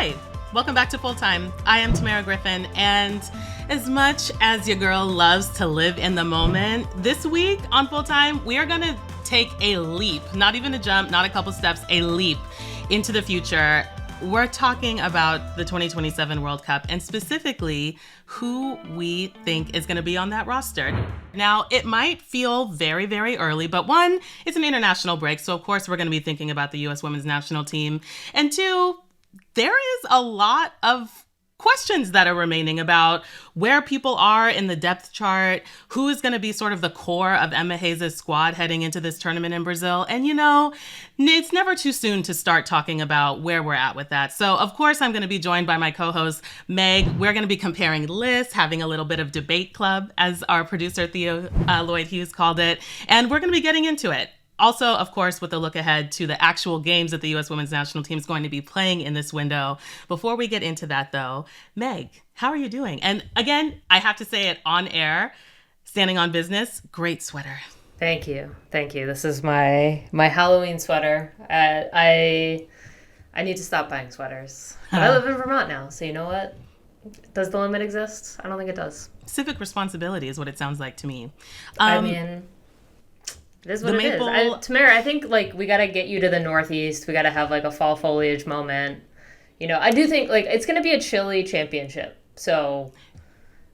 Hi, welcome back to Full Time. I am Tamerra Griffin, and as much as your girl loves to live in the moment, this week on Full Time, we are going to take a leap, not even a jump, not a couple steps, a leap into the future. We're talking about the 2027 World Cup and specifically who we think is going to be on that roster. Now, it might feel very, very early, but one, it's an international break. So, of course, we're going to be thinking about the U.S. women's national team. And two, there is a lot of questions that are remaining about where people are in the depth chart, who is going to be sort of the core of Emma Hayes' squad heading into this tournament in Brazil. And, you know, it's never too soon to start talking about where we're at with that. So, of course, I'm going to be joined by my co-host, Meg. We're going to be comparing lists, having a little bit of debate club, as our producer, Theo Lloyd Hughes, called it. And we're going to be getting into it. Also, of course, with a look ahead to the actual games that the U.S. women's national team is going to be playing in this window. Before we get into that, though, Meg, how are you doing? And again, I have to say it on air, standing on business, great sweater. Thank you. This is my Halloween sweater. I need to stop buying sweaters. But I live in Vermont now, so you know what? Does the limit exist? I don't think it does. Civic responsibility is what it sounds like to me. It is what it is. Tamerra, I think, we got to get you to the Northeast. We got to have, a fall foliage moment. You know, I do think, it's going to be a chilly championship. So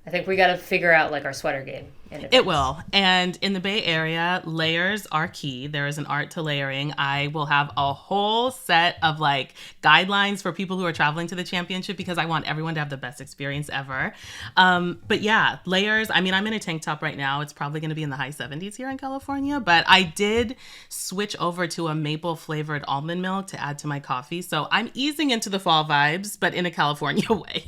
I think we got to figure out, our sweater game. It will. And in the Bay Area, layers are key. There is an art to layering. I will have a whole set of guidelines for people who are traveling to the championship because I want everyone to have the best experience ever. But yeah, layers. I mean, I'm in a tank top right now. It's probably going to be in the high 70s here in California. But I did switch over to a maple flavored almond milk to add to my coffee. So I'm easing into the fall vibes, but in a California way.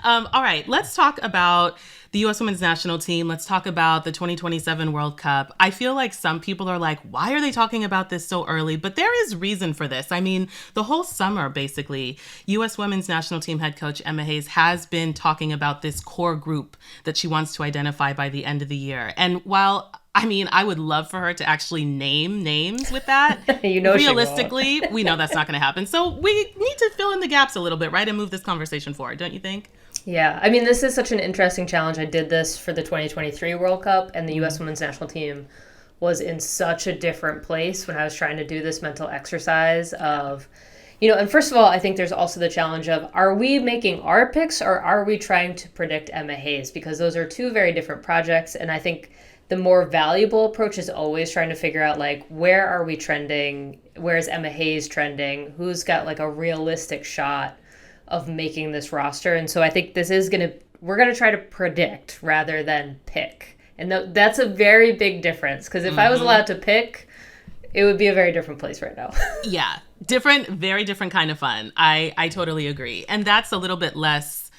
All right, let's talk about the U.S. women's national team. Let's talk about the 2027 World Cup. I feel like some people are like, why are they talking about this so early? But there is reason for this. I mean, the whole summer, basically, U.S. women's national team head coach Emma Hayes has been talking about this core group that she wants to identify by the end of the year. And while I would love for her to actually name names with that. Realistically, we know that's not going to happen. So we need to fill in the gaps a little bit, right? And move this conversation forward, don't you think? Yeah. I mean, this is such an interesting challenge. I did this for the 2023 World Cup, and the U.S. women's national team was in such a different place when I was trying to do this mental exercise of, and first of all, I think there's also the challenge of, are we making our picks or are we trying to predict Emma Hayes? Because those are two very different projects. And I think the more valuable approach is always trying to figure out, where are we trending? Where's Emma Hayes trending? Who's got, a realistic shot of making this roster? And so I think this is we're going to try to predict rather than pick. And that's a very big difference, because if I was allowed to pick, it would be a very different place right now. Yeah. Very different kind of fun. I totally agree. And that's a little bit less,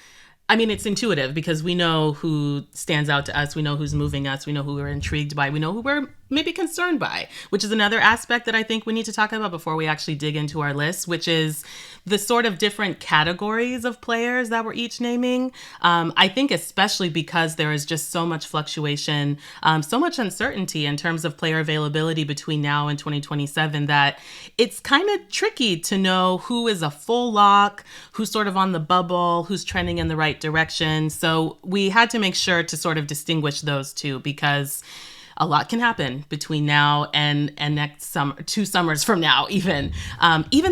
it's intuitive because we know who stands out to us. We know who's moving us. We know who we're intrigued by. We know who we're maybe concerned by, which is another aspect that I think we need to talk about before we actually dig into our list, which is the sort of different categories of players that we're each naming. I think especially because there is just so much fluctuation, so much uncertainty in terms of player availability between now and 2027 that it's kind of tricky to know who is a full lock, who's sort of on the bubble, who's trending in the right direction. So we had to make sure to sort of distinguish those two because a lot can happen between now and next summer, 2 summers from now, even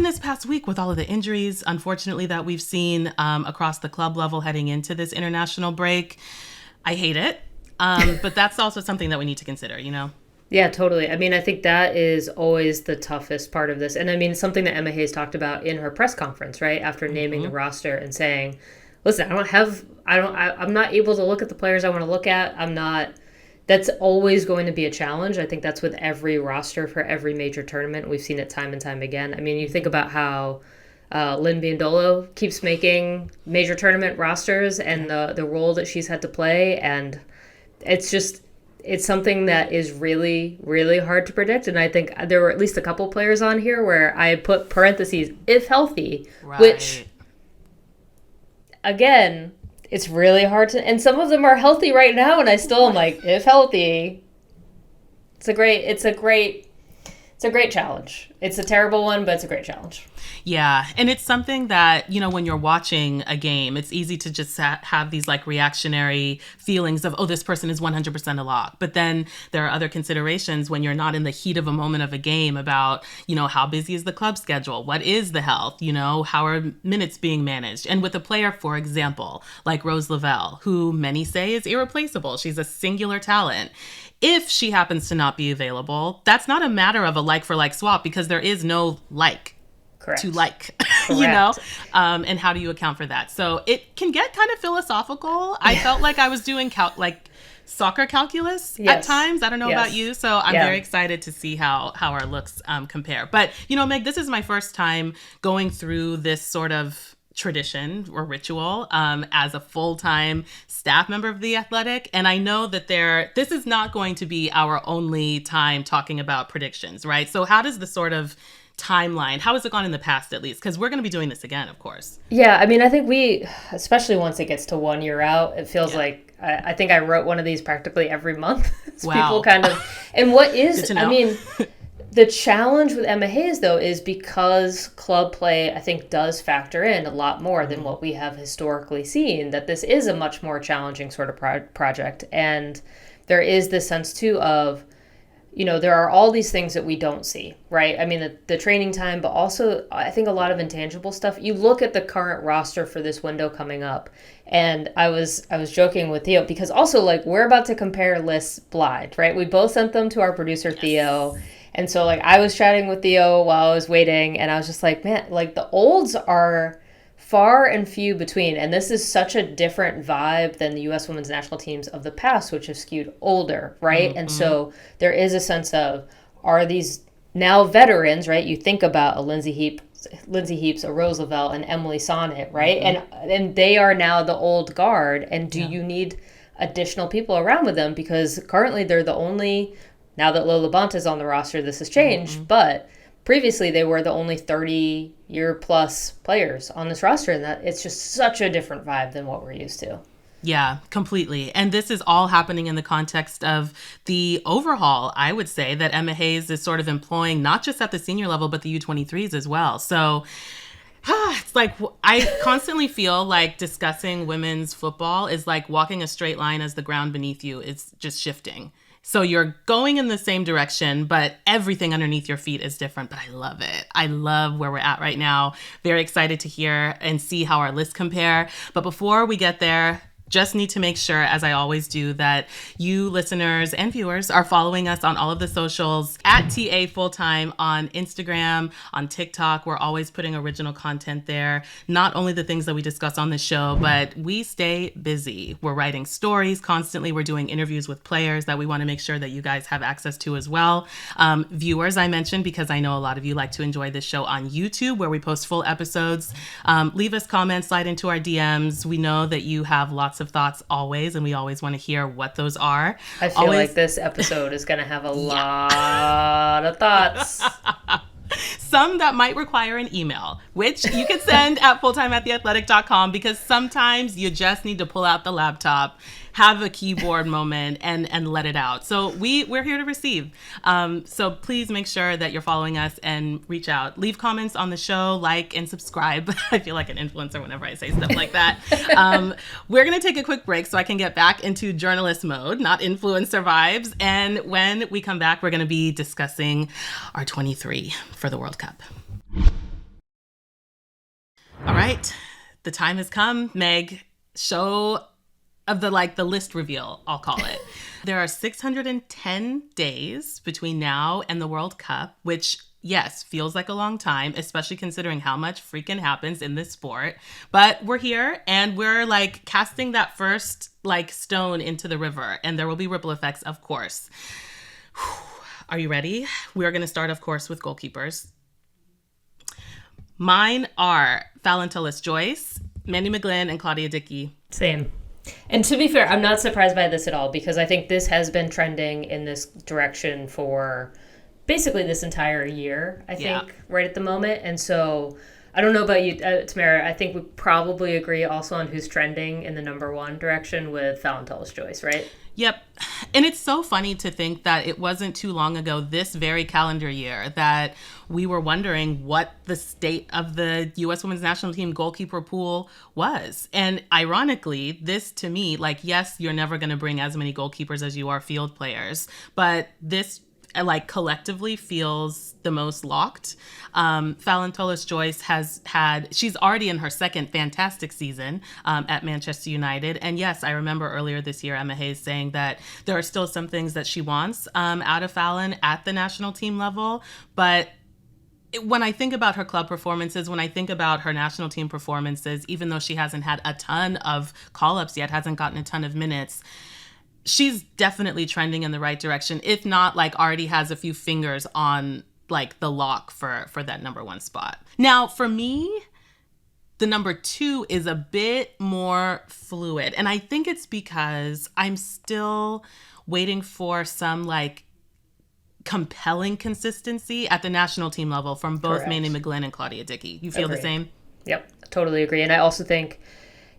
this past week with all of the injuries, unfortunately, that we've seen across the club level heading into this international break. I hate it. But that's also something that we need to consider, Yeah, totally. I think that is always the toughest part of this. And something that Emma Hayes talked about in her press conference, right? After naming the roster and saying, listen, I'm not able to look at the players I want to look at. That's always going to be a challenge. I think that's with every roster for every major tournament. We've seen it time and time again. You think about how Lynn Biondolo keeps making major tournament rosters and the role that she's had to play. And it's something that is really, really hard to predict. And I think there were at least a couple players on here where I put parentheses, if healthy, right. Which, again, it's really hard to, and some of them are healthy right now, and I still am like, if healthy, it's a great challenge. It's a terrible one, but it's a great challenge. Yeah. And it's something that, when you're watching a game, it's easy to just have these like reactionary feelings of, oh, this person is 100% a lock. But then there are other considerations when you're not in the heat of a moment of a game about, how busy is the club schedule? What is the health? How are minutes being managed? And with a player, for example, like Rose Lavelle, who many say is irreplaceable. She's a singular talent. If she happens to not be available, that's not a matter of a like for like swap because there is no like. Correct. To like, and how do you account for that? So it can get kind of philosophical. I felt like I was doing soccer calculus at times. I don't know about you. So I'm very excited to see how our looks compare. But, Meg, this is my first time going through this sort of tradition or ritual as a full-time staff member of The Athletic. And I know that this is not going to be our only time talking about predictions, right? So how does the sort of timeline, how has it gone in the past at least? Because we're going to be doing this again, of course. Yeah, I mean, I think especially once it gets to 1 year out, it feels like, I think I wrote one of these practically every month. Wow. People kind of, and what is, I mean, the challenge with Emma Hayes, though, is because club play, I think, does factor in a lot more than what we have historically seen, that this is a much more challenging sort of project. And there is this sense, too, of, there are all these things that we don't see, right? I mean, the training time, but also I think a lot of intangible stuff. You look at the current roster for this window coming up, and I was joking with Theo because also we're about to compare lists blind, right? We both sent them to our producer Theo, and so I was chatting with Theo while I was waiting, and I was just like, man, the olds are far and few between. And this is such a different vibe than the U.S. women's national teams of the past, which have skewed older, right? Mm-hmm. And so there is a sense of, are these now veterans, right? You think about a Lindsay Heaps, a Rose Lavelle, and Emily Sonnet, right? Mm-hmm. And they are now the old guard. And do you need additional people around with them? Because currently they're the only, now that Lola Bont is on the roster, this has changed, but previously they were the only 30-year-plus players on this roster, and that it's just such a different vibe than what we're used to. Yeah, completely. And this is all happening in the context of the overhaul, I would say, that Emma Hayes is sort of employing, not just at the senior level, but the U23s as well. So it's I constantly feel like discussing women's football is like walking a straight line as the ground beneath you is just shifting. So you're going in the same direction, but everything underneath your feet is different. But I love it. I love where we're at right now. Very excited to hear and see how our lists compare. But before we get there, just need to make sure, as I always do, that you listeners and viewers are following us on all of the socials at TA Fulltime on Instagram, on TikTok. We're always putting original content there. Not only the things that we discuss on the show, but we stay busy. We're writing stories constantly. We're doing interviews with players that we want to make sure that you guys have access to as well. Viewers, I mentioned, because I know a lot of you like to enjoy this show on YouTube, where we post full episodes. Leave us comments, slide into our DMs. We know that you have lots of thoughts always, and we always want to hear what those are. I feel like this episode is going to have a lot of thoughts. Some that might require an email, which you can send at fulltimeattheathletic.com, because sometimes you just need to pull out the laptop, have a keyboard moment, and let it out. So we're here to receive. So please make sure that you're following us and reach out. Leave comments on the show, like and subscribe. I feel like an influencer whenever I say stuff like that. We're going to take a quick break so I can get back into journalist mode, not influencer vibes. And when we come back, we're going to be discussing our 23 for the World Cup. All right. The time has come, Meg. Show of the list reveal, I'll call it. There are 610 days between now and the World Cup, which, yes, feels like a long time, especially considering how much freaking happens in this sport. But we're here, and we're casting that first stone into the river, and there will be ripple effects, of course. Are you ready? We're going to start, of course, with goalkeepers. Mine are Fallon Tullis-Joyce, Mandy McGlynn, and Claudia Dickey. Same. And to be fair, I'm not surprised by this at all, because I think this has been trending in this direction for basically this entire year, I think, right at the moment. And so I don't know about you, Tamerra. I think we probably agree also on who's trending in the number one direction with Fallon Tullis-Joyce, right? Yep. And it's so funny to think that it wasn't too long ago, this very calendar year, that we were wondering what the state of the U.S. Women's National Team goalkeeper pool was. And ironically, this to me, like, yes, you're never going to bring as many goalkeepers as you are field players, but this like collectively feels the most locked. Fallon Tullis-Joyce she's already in her second fantastic season at Manchester United. And yes, I remember earlier this year, Emma Hayes saying that there are still some things that she wants out of Fallon at the national team level. But when I think about her club performances, when I think about her national team performances, even though she hasn't had a ton of call-ups yet, hasn't gotten a ton of minutes, she's definitely trending in the right direction, if not like already has a few fingers on like the lock for that number one spot. Now, for me, the number two is a bit more fluid. And I think it's because I'm still waiting for some like compelling consistency at the national team level from both Mandy McGlynn and Claudia Dickey. You feel the same? Yep, totally agree. And I also think,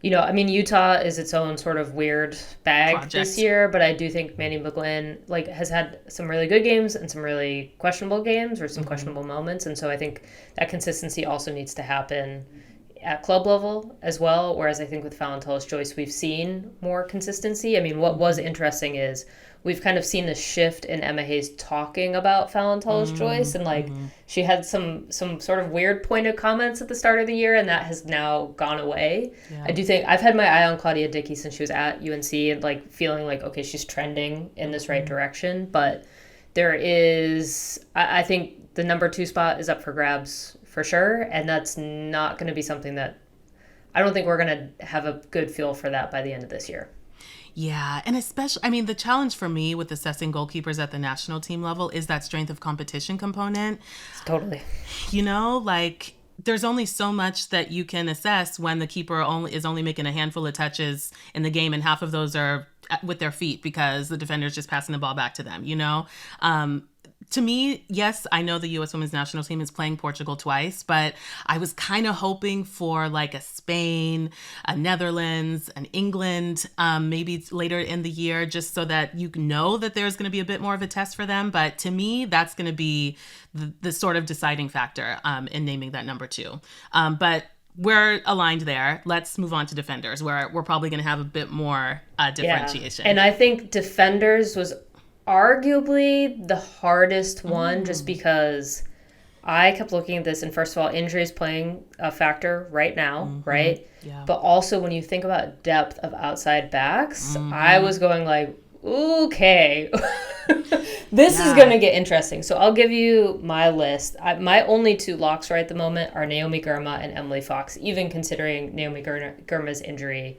Utah is its own sort of weird bag this year, but I do think Mandy McGlynn has had some really good games and some really questionable games or some questionable moments. And so I think that consistency also needs to happen at club level as well. Whereas I think with Fallon Tullis-Joyce, we've seen more consistency. I mean, what was interesting is we've kind of seen the shift in Emma Hayes talking about Fallon Tullis-Joyce, and she had some sort of weird pointed comments at the start of the year, and that has now gone away. Yeah. I do think I've had my eye on Claudia Dickey since she was at UNC, and feeling like, okay, she's trending in this right direction, but there is, I think the number two spot is up for grabs for sure, and that's not going to be something that I don't think we're going to have a good feel for that by the end of this year. Yeah, and especially, I mean, the challenge for me with assessing goalkeepers at the national team level is that strength of competition component. Totally. There's only so much that you can assess when the keeper is only making a handful of touches in the game, and half of those are with their feet because the defender's just passing the ball back to them, To me, yes, I know the U.S. Women's National Team is playing Portugal twice, but I was kind of hoping for like a Spain, a Netherlands, an England, maybe later in the year, just so that you know that there's going to be a bit more of a test for them. But to me, that's going to be the sort of deciding factor in naming that number two. But we're aligned there. Let's move on to defenders, where we're probably going to have a bit more differentiation. Yeah. And I think defenders was arguably the hardest one, just because I kept looking at this, and first of all, injuries playing a factor right now, right? Yeah. But also when you think about depth of outside backs, I was going like, okay, this is going to get interesting. So I'll give you my list. My only two locks right at the moment are Naomi Girma and Emily Fox, even considering Naomi Girma's injury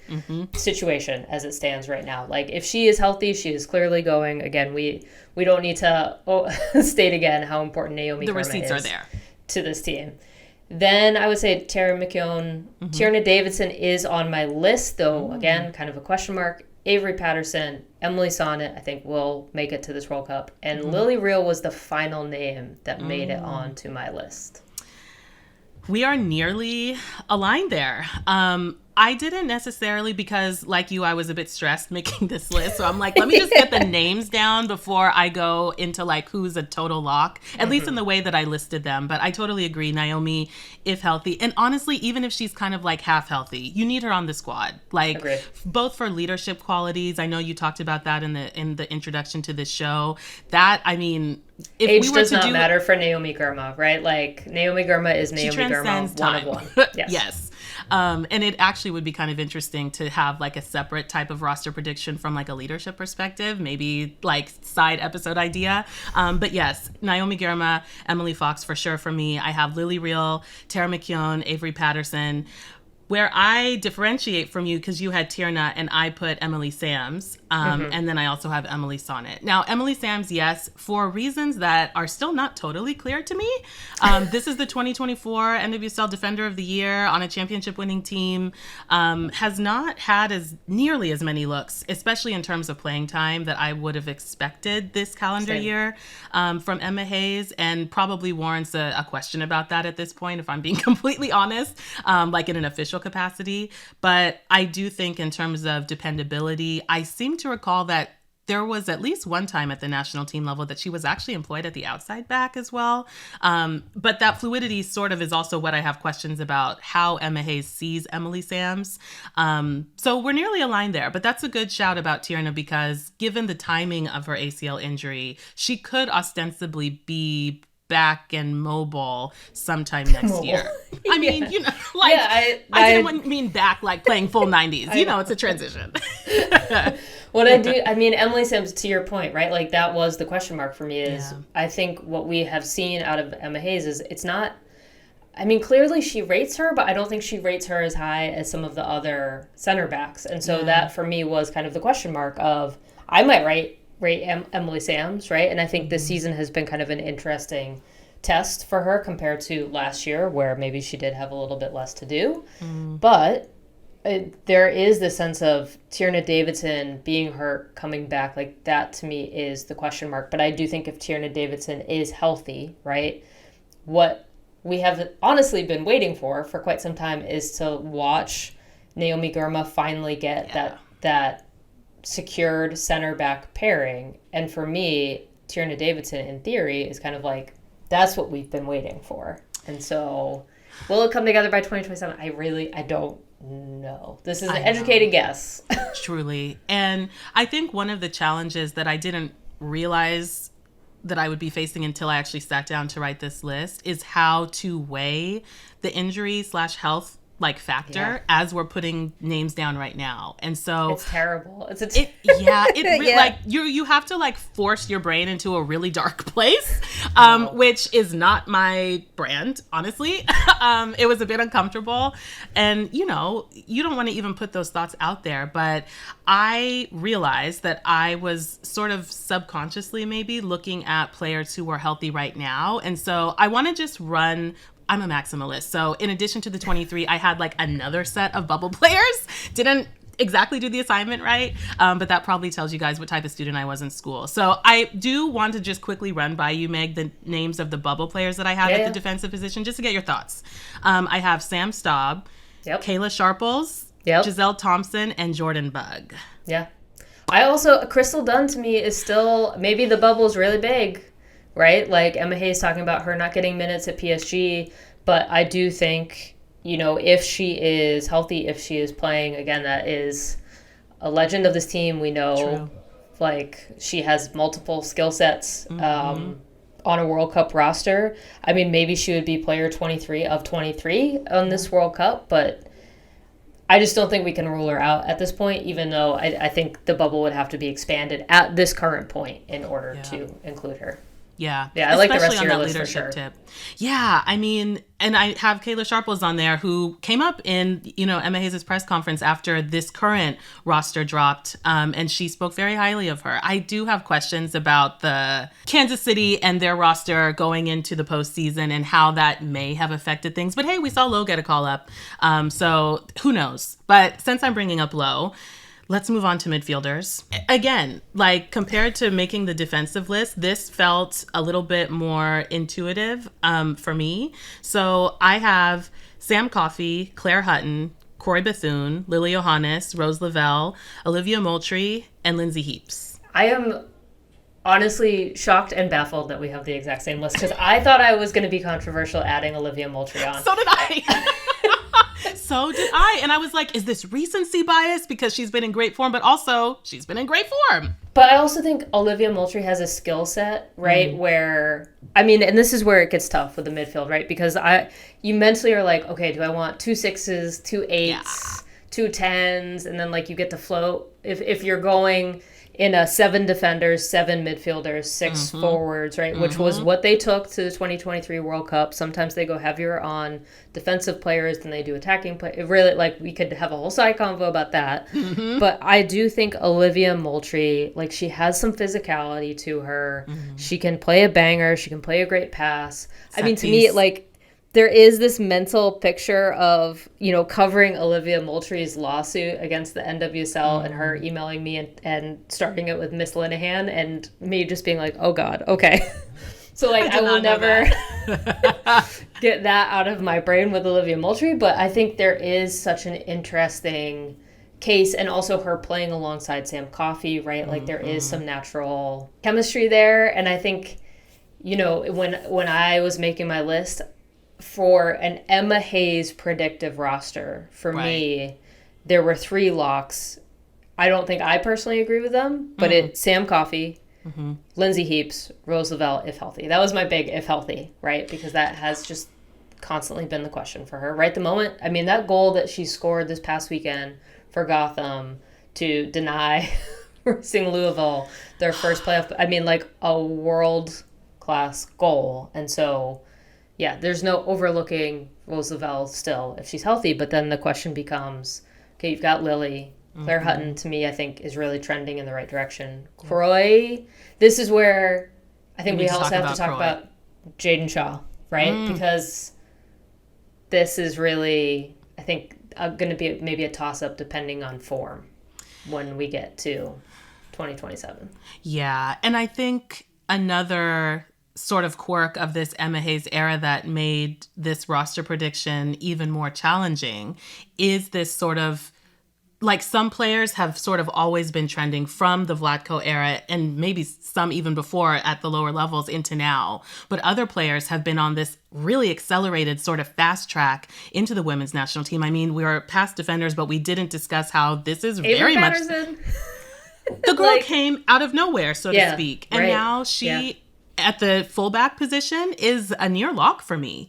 situation as it stands right now. Like, if she is healthy, she is clearly going. Again, we don't need to state again how important Naomi Girma is. The receipts are there to this team. Then I would say Tara McKeown. Tierna Davidson is on my list, though, again, kind of a question mark. Avery Patterson, Emily Sonnet, I think will make it to this World Cup. And Lily Reel was the final name that made it onto my list. We are nearly aligned there. I didn't necessarily, because like you, I was a bit stressed making this list. So I'm like, let me just get the names down before I go into like who's a total lock, at least in the way that I listed them. But I totally agree. Naomi, if healthy, and honestly, even if she's kind of like half healthy, you need her on the squad, like both for leadership qualities. I know you talked about that in the introduction to this show. That, I mean, if age we were does to not matter for Naomi Girma, right? Like, Naomi Girma is Naomi Girma, time. One of one. Yes. And it actually would be kind of interesting to have like a separate type of roster prediction from like a leadership perspective, maybe like side episode idea. But yes, Naomi Girma, Emily Fox for sure for me. I have Lily Reel, Tara McKeown, Avery Patterson. where I differentiate from you, because you had Tierna and I put Emily Sams, and then I also have Emily Sonnet. Now, Emily Sams, yes, for reasons that are still not totally clear to me. This is the 2024 NWSL Defender of the Year on a championship-winning team. Has not had nearly as many looks, especially in terms of playing time, that I would have expected this calendar year from Emma Hayes, and probably warrants a question about that at this point, if I'm being completely honest, like in an official capacity. But I do think in terms of dependability, I seem to recall that there was at least one time at the national team level that she was actually employed at the outside back as well. But that fluidity sort of is also what I have questions about, how Emma Hayes sees Emily Sams. So we're nearly aligned there, but that's a good shout about Tierna, because given the timing of her ACL injury, she could ostensibly be back and mobile sometime next year. I mean, you know, like, I didn't mean back like playing full 90s. You know, it's a transition. I mean, Emily Sams, to your point, right? Like, that was the question mark for me is, I think what we have seen out of Emma Hayes is it's not, I mean, clearly she rates her, but I don't think she rates her as high as some of the other center backs. And so that for me was kind of the question mark of, I might rate Emily Sams, right? And I think this season has been kind of an interesting test for her compared to last year, where maybe she did have a little bit less to do. But there is this sense of Tierna Davidson being hurt, coming back, like that to me is the question mark. But I do think if Tierna Davidson is healthy, right, what we have honestly been waiting for quite some time is to watch Naomi Girma finally get that secured center back pairing. And for me, Tierna Davidson in theory is kind of like, that's what we've been waiting for. And so will it come together by 2027? I don't know. This is an educated guess. Truly. And I think one of the challenges that I didn't realize that I would be facing until I actually sat down to write this list is how to weigh the injury/health factor as we're putting names down right now. And so it's terrible. Like you have to force your brain into a really dark place, which is not my brand, honestly. It was a bit uncomfortable, and you don't want to even put those thoughts out there, but I realized that I was sort of subconsciously maybe looking at players who are healthy right now. And so I want to just I'm a maximalist. So in addition to the 23, I had another set of bubble players. Didn't exactly do the assignment right, but that probably tells you guys what type of student I was in school. So I do want to just quickly run by you, Meg, the names of the bubble players that I have at the defensive position, just to get your thoughts. I have Sam Staub, Kayla Sharples, Giselle Thompson, and Jordan Bugg. Yeah. I also, Crystal Dunn to me is still, maybe the bubble's really big, right? Like Emma Hayes talking about her not getting minutes at PSG, but I do think, if she is healthy, if she is playing, again, that is a legend of this team. We know, she has multiple skill sets on a World Cup roster. I mean, maybe she would be player 23 of 23 on this World Cup, but I just don't think we can rule her out at this point, even though I think the bubble would have to be expanded at this current point in order to include her. Yeah, I like the rest of your list for sure. Tip. Yeah, I mean, and I have Kayla Sharples on there, who came up in, Emma Hayes' press conference after this current roster dropped, and she spoke very highly of her. I do have questions about the Kansas City and their roster going into the postseason and how that may have affected things. But hey, we saw Lowe get a call up, so who knows? But since I'm bringing up Lowe, let's move on to midfielders. Again, compared to making the defensive list, this felt a little bit more intuitive for me. So I have Sam Coffey, Claire Hutton, Corey Bethune, Lily Johannes, Rose Lavelle, Olivia Moultrie, and Lindsay Heaps. I am honestly shocked and baffled that we have the exact same list, because I thought I was going to be controversial adding Olivia Moultrie on. So did I. So did I. And I was like, is this recency bias? Because she's been in great form, but also she's been in great form. But I also think Olivia Moultrie has a skill set, right? Where, I mean, and this is where it gets tough with the midfield, right? Because you mentally are like, okay, do I want 2 6s, 2 8s, 2 10s? And then you get to float. If you're going in a 7 defenders, 7 midfielders, 6 forwards, right? Which was what they took to the 2023 World Cup. Sometimes they go heavier on defensive players than they do attacking players. It really, like, we could have a whole side convo about that. But I do think Olivia Moultrie, like, she has some physicality to her. She can play a banger. She can play a great pass. I mean, to me, like, there is this mental picture of, you know, covering Olivia Moultrie's lawsuit against the NWSL and her emailing me and starting it with Miss Linehan and me just being like, oh God, okay. So, like, I will never get that out of my brain with Olivia Moultrie, but I think there is such an interesting case, and also her playing alongside Sam Coffey, right? Like, there is some natural chemistry there, and I think, you know, when I was making my list, for an Emma Hayes predictive roster, for me, there were 3 locks. I don't think I personally agree with them, but it's Sam Coffey, Lindsay Heaps, Rose Lavelle, if healthy. That was my big if healthy, right? Because that has just constantly been the question for her. Right the moment, I mean, that goal that she scored this past weekend for Gotham to deny Racing Louisville their first playoff, I mean, like, a world-class goal. And so, yeah, there's no overlooking Rose Lavelle still if she's healthy, but then the question becomes, okay, you've got Lily. Claire Hutton, to me, I think, is really trending in the right direction. Croy, this is where I think we also have to talk about Jaden Shaw, right? Because this is really, I think, going to be maybe a toss-up depending on form when we get to 2027. Yeah, and I think another sort of quirk of this Emma Hayes era that made this roster prediction even more challenging is this sort of, like, some players have sort of always been trending from the Vlatko era and maybe some even before at the lower levels into now. But other players have been on this really accelerated sort of fast track into the women's national team. I mean, we were past defenders, but we didn't discuss how this is very much... The girl came out of nowhere, so to speak. And now she... at the fullback position is a near lock for me.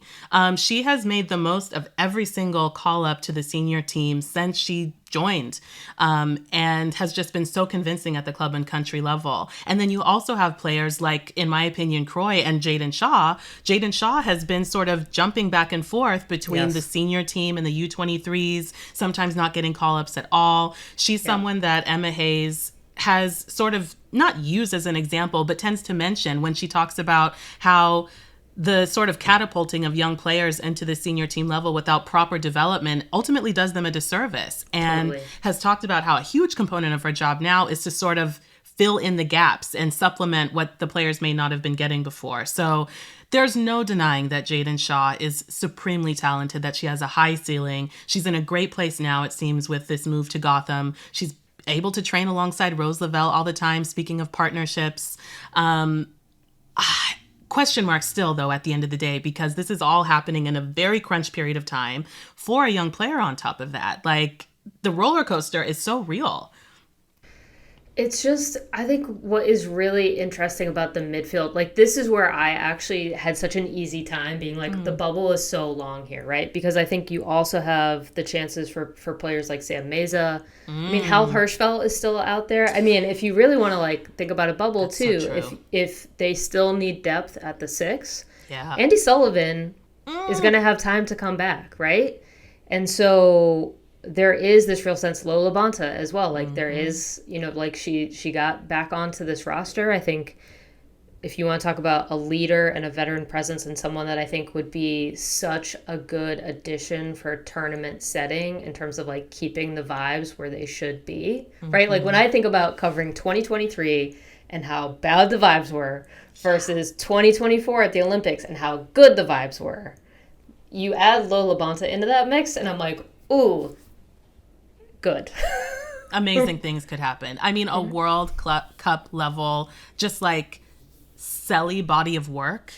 She has made the most of every single call up to the senior team since she joined, and has just been so convincing at the club and country level. And then you also have players like, in my opinion, Croy and Jaden Shaw. Jaden Shaw has been sort of jumping back and forth between the senior team and the U23s, sometimes not getting call ups at all. She's someone that Emma Hayes has sort of not used as an example, but tends to mention when she talks about how the sort of catapulting of young players into the senior team level without proper development ultimately does them a disservice, and has talked about how a huge component of her job now is to sort of fill in the gaps and supplement what the players may not have been getting before. So there's no denying that Jaden Shaw is supremely talented, that she has a high ceiling. She's in a great place now, it seems, with this move to Gotham. She's able to train alongside Rose Lavelle all the time. Speaking of partnerships, question mark still, though, at the end of the day, because this is all happening in a very crunch period of time for a young player on top of that. Like, the roller coaster is so real. It's just, I think what is really interesting about the midfield, like, this is where I actually had such an easy time being like, the bubble is so long here, right? Because I think you also have the chances for players like Sam Meza. I mean, Hal Hirschfeld is still out there. I mean, if you really want to, like, think about a bubble, that's too, so if they still need depth at the 6, Andy Sullivan is going to have time to come back, right? And so there is this real sense, Lola Bonta as well. Like, there is, you know, like, she got back onto this roster. I think if you want to talk about a leader and a veteran presence and someone that I think would be such a good addition for a tournament setting in terms of, like, keeping the vibes where they should be, right? Like, when I think about covering 2023 and how bad the vibes were versus 2024 at the Olympics and how good the vibes were, you add Lola Bonta into that mix and I'm like, ooh, good. Amazing things could happen. I mean, a World Cup level, just like Selly body of work,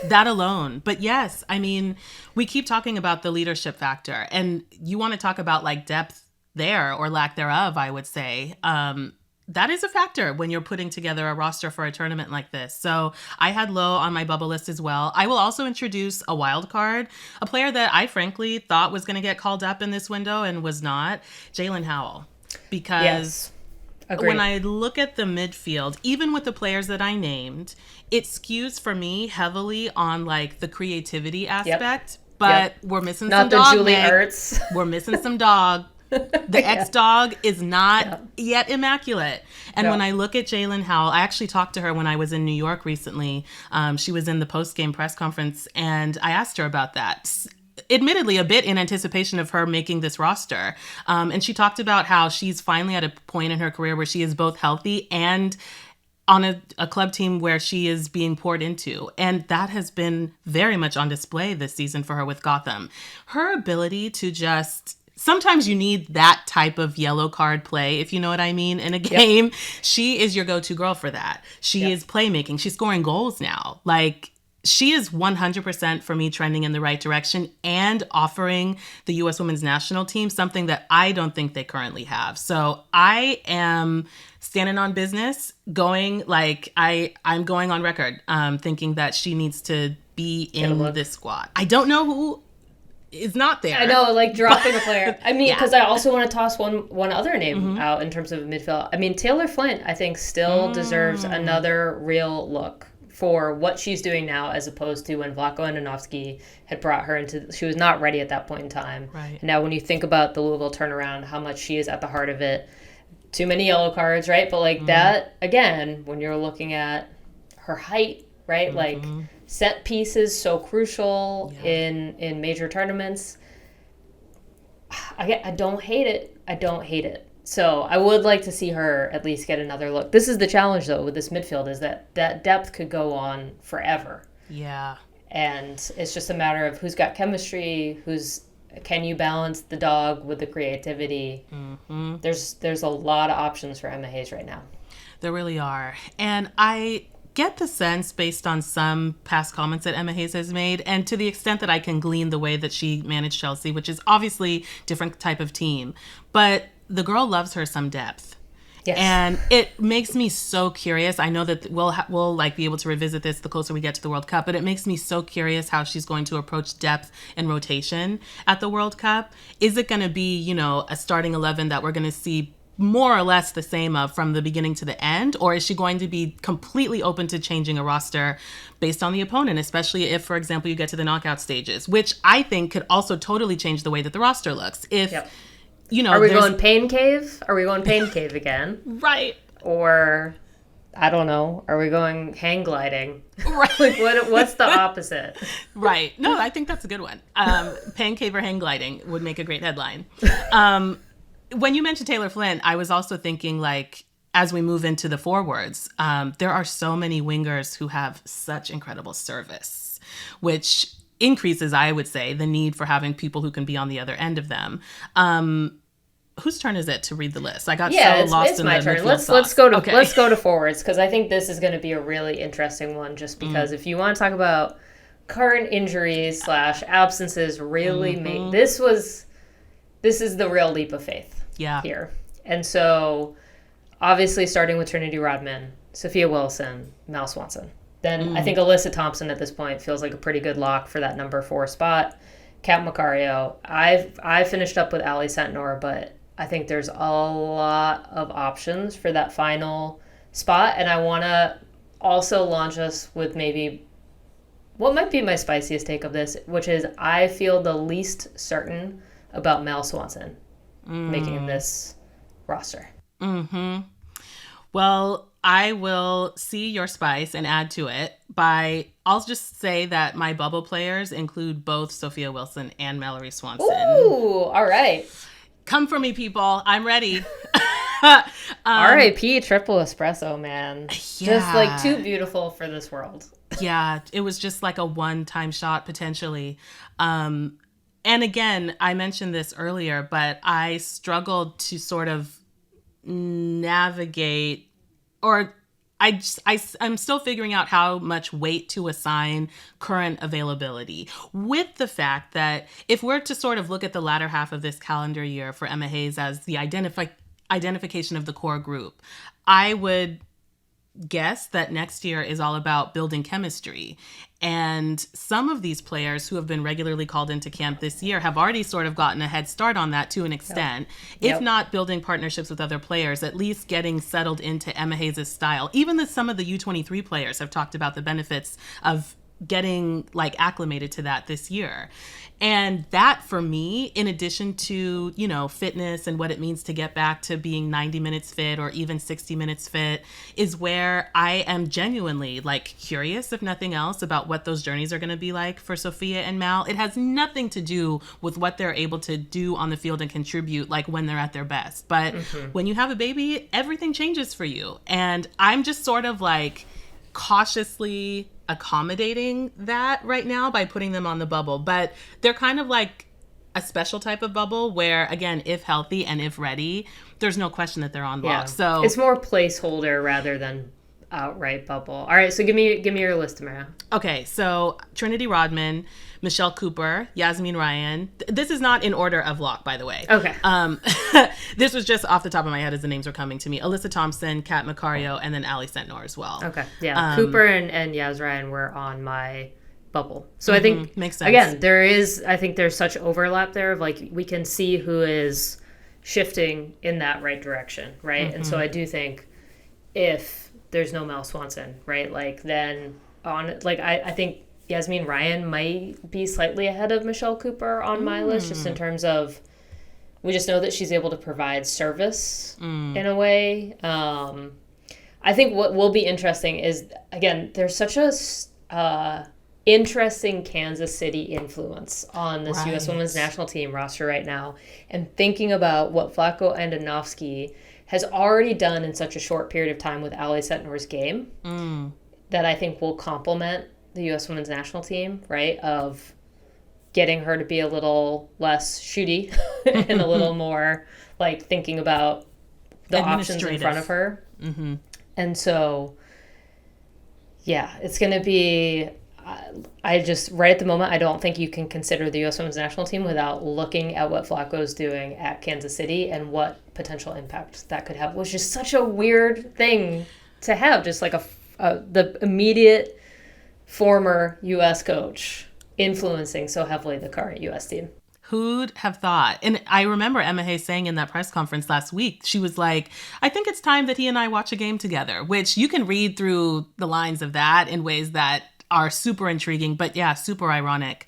that alone. But yes, I mean, we keep talking about the leadership factor, and you want to talk about, like, depth there or lack thereof, I would say. That is a factor when you're putting together a roster for a tournament like this. So I had Low on my bubble list as well. I will also introduce a wild card, a player that I frankly thought was going to get called up in this window and was not, Jalen Howell. Because Agreed. when I look at the midfield, even with the players that I named, it skews for me heavily on like the creativity aspect. But we're missing some dog. Not the Julie Ertz. We're missing some dog. The ex-dog is not yet immaculate. And when I look at Jalen Howell, I actually talked to her when I was in New York recently. She was in the post-game press conference, and I asked her about that. Admittedly, a bit in anticipation of her making this roster. And she talked about how she's finally at a point in her career where she is both healthy and on a club team where she is being poured into. And that has been very much on display this season for her with Gotham. Her ability to just... Sometimes you need that type of yellow card play, if you know what I mean, in a game. Yep. She is your go-to girl for that. She is playmaking. She's scoring goals now. Like, she is 100% for me trending in the right direction and offering the U.S. Women's National Team something that I don't think they currently have. So I am standing on business, going like I'm going on record, thinking that she needs to be in this squad. I don't know who is not there. I know, like dropping a player. I mean, because I also want to toss one other name out in terms of midfield. I mean, Taylor Flint, I think, still deserves another real look for what she's doing now, as opposed to when Vlatko Andonovski had brought her into... She was not ready at that point in time. Right. And now when you think about the Louisville turnaround, how much she is at the heart of it, too many yellow cards, right? But like that, again, when you're looking at her height, right? Like set pieces, so crucial in major tournaments. I don't hate it. I don't hate it. So I would like to see her at least get another look. This is the challenge, though, with this midfield, is that depth could go on forever. Yeah. And it's just a matter of who's got chemistry, can you balance the dog with the creativity. There's a lot of options for Emma Hayes right now. There really are. And I get the sense, based on some past comments that Emma Hayes has made, and to the extent that I can glean the way that she managed Chelsea, which is obviously different type of team, but the girl loves her some depth. Yes. And it makes me so curious. I know that we'll like be able to revisit this the closer we get to the World Cup, but it makes me so curious how she's going to approach depth and rotation at the World Cup. Is it going to be, a starting 11 that we're going to see more or less the same of from the beginning to the end? Or is she going to be completely open to changing a roster based on the opponent, especially if, for example, you get to the knockout stages, which I think could also totally change the way that the roster looks. If... Are we going Pain Cave? Are we going Pain Cave again? Right. Or, I don't know, are we going hang gliding? Right. Like, what's the opposite? Right. No, I think that's a good one. Pain Cave or hang gliding would make a great headline. When you mentioned Taylor Flint, I was also thinking, like, as we move into the forwards, there are so many wingers who have such incredible service, which increases, I would say, the need for having people who can be on the other end of them. Whose turn is it to read the list? I got lost in the midfield sauce. Let's go to forwards, because I think this is going to be a really interesting one, just because if you want to talk about current injuries / absences, really this is the real leap of faith here. And so obviously starting with Trinity Rodman, Sophia Wilson, Mal Swanson. Then I think Alyssa Thompson at this point feels like a pretty good lock for that number 4 spot. Kat Macario. I finished up with Ali Sentnor, but I think there's a lot of options for that final spot. And I want to also launch us with maybe what might be my spiciest take of this, which is I feel the least certain about Mal Swanson making this roster. Well, I will see your spice and add to it I'll just say that my bubble players include both Sophia Wilson and Mallory Swanson. Ooh, all right. Come for me, people. I'm ready. R.I.P. triple espresso, man. Yeah. Just like too beautiful for this world. Yeah, it was just like a one-time shot potentially. And again, I mentioned this earlier, but I struggled to sort of navigate, or I'm still figuring out how much weight to assign current availability, with the fact that if we're to sort of look at the latter half of this calendar year for Emma Hayes as the identification of the core group, I would guess that next year is all about building chemistry. And some of these players who have been regularly called into camp this year have already sort of gotten a head start on that to an extent. Yep. If not building partnerships with other players, at least getting settled into Emma Hayes' style. Even some of the U23 players have talked about the benefits of getting like acclimated to that this year. And that for me, in addition to, you know, fitness and what it means to get back to being 90 minutes fit or even 60 minutes fit, is where I am genuinely like curious, if nothing else, about what those journeys are going to be like for Sophia and Mal. It has nothing to do with what they're able to do on the field and contribute like when they're at their best. But when you have a baby, everything changes for you. And I'm just sort of like cautiously accommodating that right now by putting them on the bubble. But they're kind of like a special type of bubble where, again, if healthy and if ready, there's no question that they're on block. So it's more placeholder rather than outright bubble. All right, so give me your list, Tamerra. Okay, so Trinity Rodman, Michelle Cooper, Yasmin Ryan. This is not in order of lock, by the way. Okay. This was just off the top of my head as the names were coming to me. Alyssa Thompson, Kat Macario, and then Ali Sentnor as well. Okay, yeah. Cooper and Yas Ryan were on my bubble. So I think, makes sense. Again, I think there's such overlap there of like, we can see who is shifting in that right direction, right? And so I do think if there's no Mel Swanson, right? Like then I think Yasmin Ryan might be slightly ahead of Michelle Cooper on my list, just in terms of, we just know that she's able to provide service in a way. I think what will be interesting is, again, there's such a interesting Kansas City influence on this U.S. Women's National Team roster right now. And thinking about what Vlatko Andonovski has already done in such a short period of time with Ali Sentnor's game, that I think will complement the U.S. Women's National Team, right? Of getting her to be a little less shooty and a little more like thinking about the options in front of her. And so, yeah, it's going to be, I just, right at the moment, I don't think you can consider the U.S. Women's National Team without looking at what Vlatko's doing at Kansas City and what potential impact that could have, which is such a weird thing to have, just like the immediate former U.S. coach influencing so heavily the current U.S. team. Who'd have thought? And I remember Emma Hayes saying in that press conference last week, she was like, I think it's time that he and I watch a game together, which you can read through the lines of that in ways that are super intriguing, but yeah, super ironic.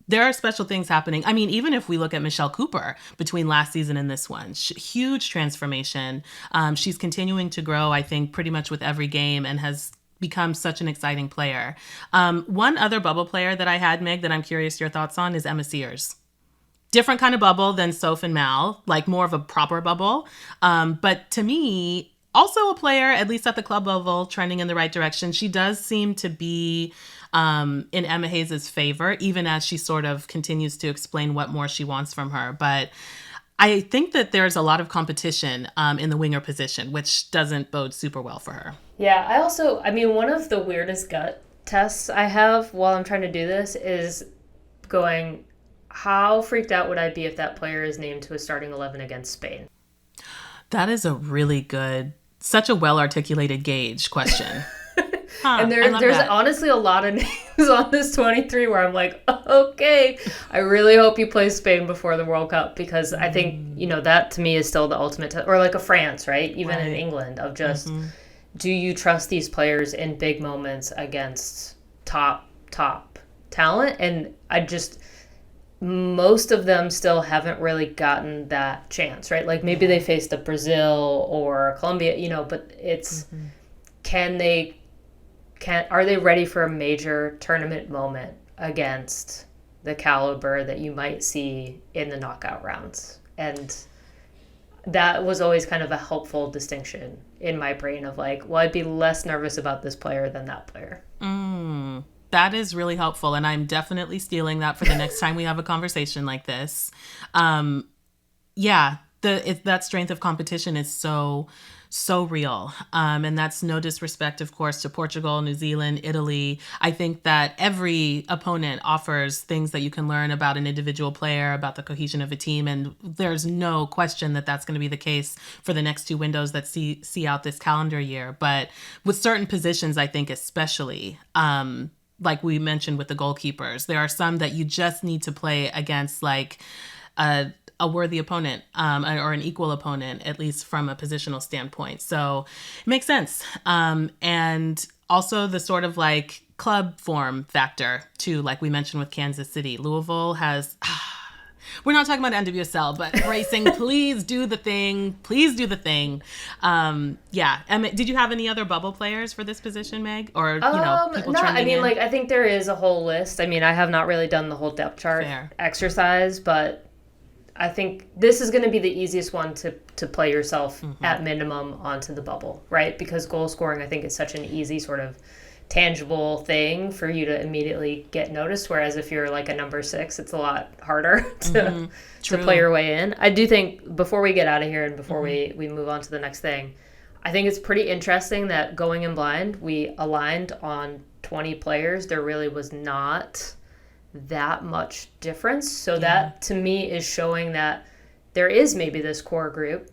There are special things happening. I mean, even if we look at Michelle Cooper between last season and this one, huge transformation. She's continuing to grow, I think, pretty much with every game and has become such an exciting player. One other bubble player that I had, Meg, that I'm curious your thoughts on is Emma Sears. Different kind of bubble than Soph and Mal, like more of a proper bubble. But to me, also a player, at least at the club level, trending in the right direction. She does seem to be in Emma Hayes' favor, even as she sort of continues to explain what more she wants from her. But I think that there's a lot of competition in the winger position, which doesn't bode super well for her. Yeah, one of the weirdest gut tests I have while I'm trying to do this is going, how freaked out would I be if that player is named to a starting 11 against Spain? That is a really good, such a well-articulated gauge question. And there's honestly a lot of names on this 23 where I'm like, okay, I really hope you play Spain before the World Cup, because I think, that to me is still the ultimate or like a France, right? Even in England, of just, do you trust these players in big moments against top talent? And most of them still haven't really gotten that chance, right? Like maybe they faced a Brazil or Colombia, but it's, are they ready for a major tournament moment against the caliber that you might see in the knockout rounds? And that was always kind of a helpful distinction in my brain of like, well, I'd be less nervous about this player than that player. That is really helpful. And I'm definitely stealing that for the next time we have a conversation like this. That strength of competition is so so real. And that's no disrespect, of course, to Portugal, New Zealand, Italy. I think that every opponent offers things that you can learn about an individual player, about the cohesion of a team. And there's no question that that's going to be the case for the next two windows that see out this calendar year. But with certain positions, I think especially, like we mentioned with the goalkeepers, there are some that you just need to play against like a worthy opponent or an equal opponent, at least from a positional standpoint. So it makes sense. And also the sort of like club form factor too, like we mentioned with Kansas City. Louisville has... We're not talking about NWSL, but racing, please do the thing. Please do the thing. Yeah. Did you have any other bubble players for this position, Meg? Or, people trending in? I think there is a whole list. I mean, I have not really done the whole depth chart exercise, but I think this is going to be the easiest one to play yourself at minimum onto the bubble, right? Because goal scoring, I think, is such an easy sort of tangible thing for you to immediately get noticed. Whereas if you're like a number 6, it's a lot harder to play your way in. I do think before we get out of here and before we move on to the next thing, I think it's pretty interesting that going in blind, we aligned on 20 players. There really was not that much difference. So that to me is showing that there is maybe this core group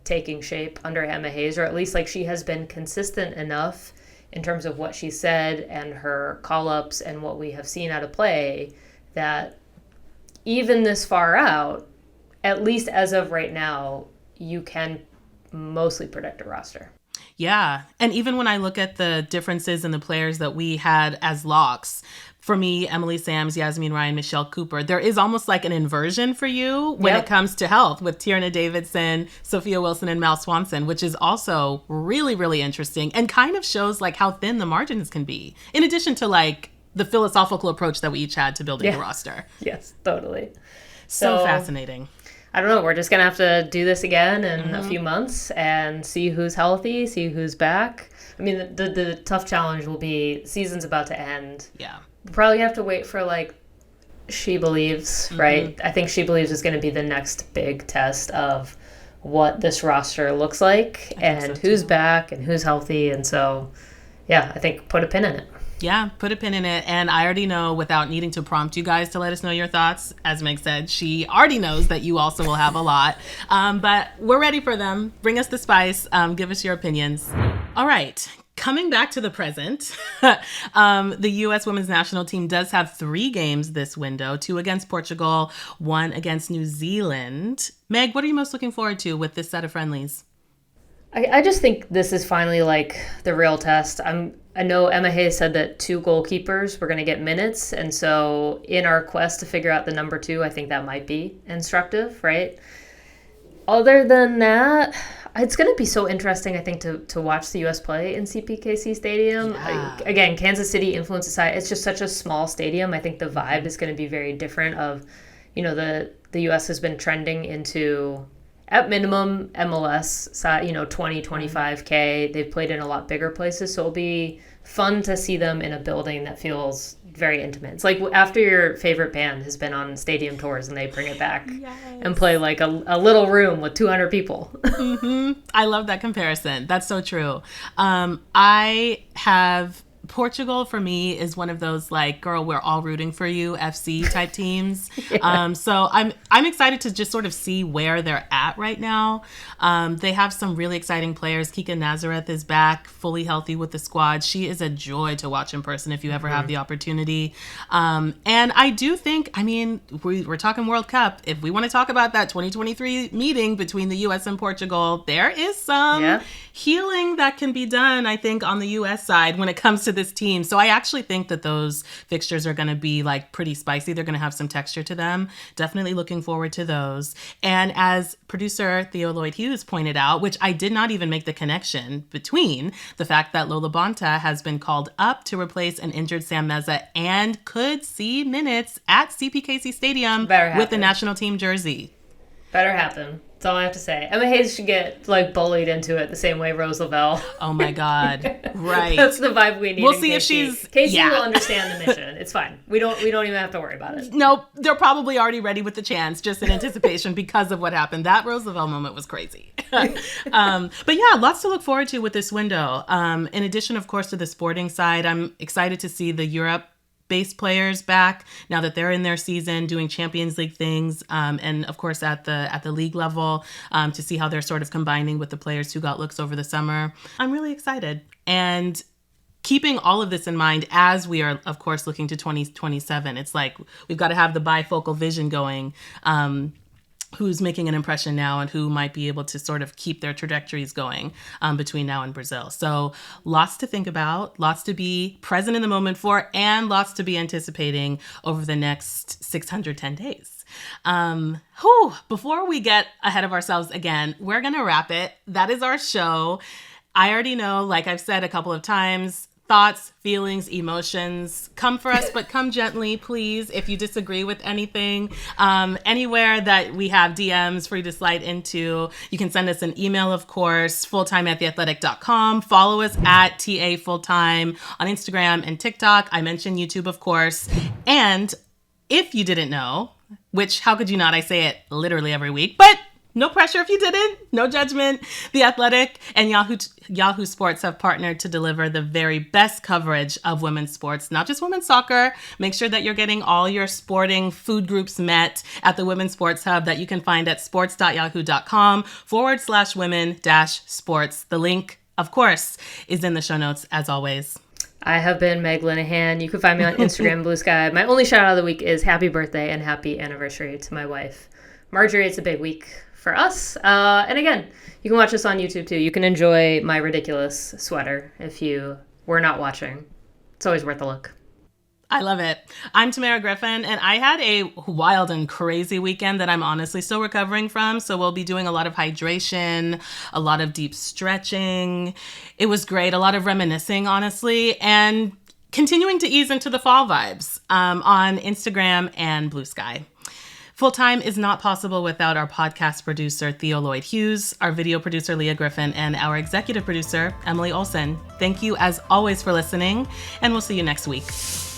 taking shape under Emma Hayes, or at least like she has been consistent enough in terms of what she said and her call-ups and what we have seen out of play, that even this far out, at least as of right now, you can mostly predict a roster. Yeah. And even when I look at the differences in the players that we had as locks, for me, Emily Sams, Yasmin Ryan, Michelle Cooper, there is almost like an inversion for you when it comes to health with Tierna Davidson, Sophia Wilson, and Mal Swanson, which is also really, really interesting and kind of shows like how thin the margins can be, in addition to like the philosophical approach that we each had to building the roster. Yes, totally. So fascinating. I don't know. We're just going to have to do this again in a few months and see who's healthy, see who's back. I mean, the tough challenge will be season's about to end. Yeah. We'll probably have to wait for like She Believes, right? I think She Believes is going to be the next big test of what this roster looks like and who's back and who's healthy. And so, yeah, I think put a pin in it. Yeah, put a pin in it. And I already know, without needing to prompt you guys to let us know your thoughts, as Meg said, she already knows that you also will have a lot. But we're ready for them. Bring us the spice. Give us your opinions. All right. Coming back to the present, the U.S. women's national team does have 3 games this window, 2 against Portugal, 1 against New Zealand. Meg, what are you most looking forward to with this set of friendlies? I just think this is finally like the real test. I know Emma Hayes said that 2 goalkeepers were going to get minutes. And so in our quest to figure out the number 2, I think that might be instructive, right? Other than that, it's going to be so interesting, I think, to watch the U.S. play in CPKC Stadium. Yeah. Again, Kansas City influence aside, it's just such a small stadium. I think the vibe is going to be very different of, the U.S. has been trending into, at minimum, MLS, 20, 25K. They've played in a lot bigger places, so it'll be fun to see them in a building that feels very intimate. It's like after your favorite band has been on stadium tours and they bring it back and play like a little room with 200 people. I love that comparison. That's so true. I have... Portugal for me is one of those like, girl, we're all rooting for you FC type teams. So I'm excited to just sort of see where they're at right now. They have some really exciting players. Kika Nazareth is back, fully healthy with the squad. She is a joy to watch in person if you ever have the opportunity. And I do think, we're talking World Cup. If we want to talk about that 2023 meeting between the U.S. and Portugal, there is some healing that can be done, I think, on the U.S. side when it comes to this team. So I actually think that those fixtures are going to be like pretty spicy. They're going to have some texture to them. Definitely looking forward to those. And as producer Theo Lloyd Hughes pointed out, which I did not even make the connection between the fact that Lola Bonta has been called up to replace an injured Sam Meza and could see minutes at CPKC Stadium with the national team jersey. Better happen. That's all I have to say. Emma Hayes should get like bullied into it the same way Rose Lavelle. Oh my God. Right. That's the vibe we need. We'll see if she's Casey will understand the mission. It's fine. We don't even have to worry about it. Nope. They're probably already ready with the chance, just in anticipation because of what happened. That Rose Lavelle moment was crazy. But yeah, lots to look forward to with this window. In addition, of course, to the sporting side, I'm excited to see the Europe-based players back now that they're in their season doing Champions League things, and of course at the league level, to see how they're sort of combining with the players who got looks over the summer. I'm really excited. And keeping all of this in mind as we are, of course, looking to 2027, it's like we've got to have the bifocal vision going. Who's making an impression now and who might be able to sort of keep their trajectories going between now and Brazil. So lots to think about, lots to be present in the moment for, and lots to be anticipating over the next 610 days. Before we get ahead of ourselves again, we're going to wrap it. That is our show. I already know, like I've said a couple of times, thoughts, feelings, emotions, come for us, but come gently, please. If you disagree with anything, anywhere that we have DMs for you to slide into, you can send us an email, of course, fulltime@theathletic.com. Follow us at TA Fulltime on Instagram and TikTok. I mentioned YouTube, of course. And if you didn't know, which how could you not? I say it literally every week, but no pressure if you didn't. No judgment. The Athletic and Yahoo Sports have partnered to deliver the very best coverage of women's sports, not just women's soccer. Make sure that you're getting all your sporting food groups met at the Women's Sports Hub that you can find at sports.yahoo.com/women-sports. The link, of course, is in the show notes as always. I have been Meg Linehan. You can find me on Instagram, Blue Sky. My only shout out of the week is happy birthday and happy anniversary to my wife, Marjorie. It's a big week for us. And again, you can watch us on YouTube too. You can enjoy my ridiculous sweater if you were not watching. It's always worth a look. I love it. I'm Tamerra Griffin, and I had a wild and crazy weekend that I'm honestly still recovering from. So we'll be doing a lot of hydration, a lot of deep stretching. It was great. A lot of reminiscing, honestly, and continuing to ease into the fall vibes on Instagram and Blue Sky. Full Time is not possible without our podcast producer, Theo Lloyd Hughes, our video producer, Leah Griffin, and our executive producer, Emily Olsen. Thank you, as always, for listening, and we'll see you next week.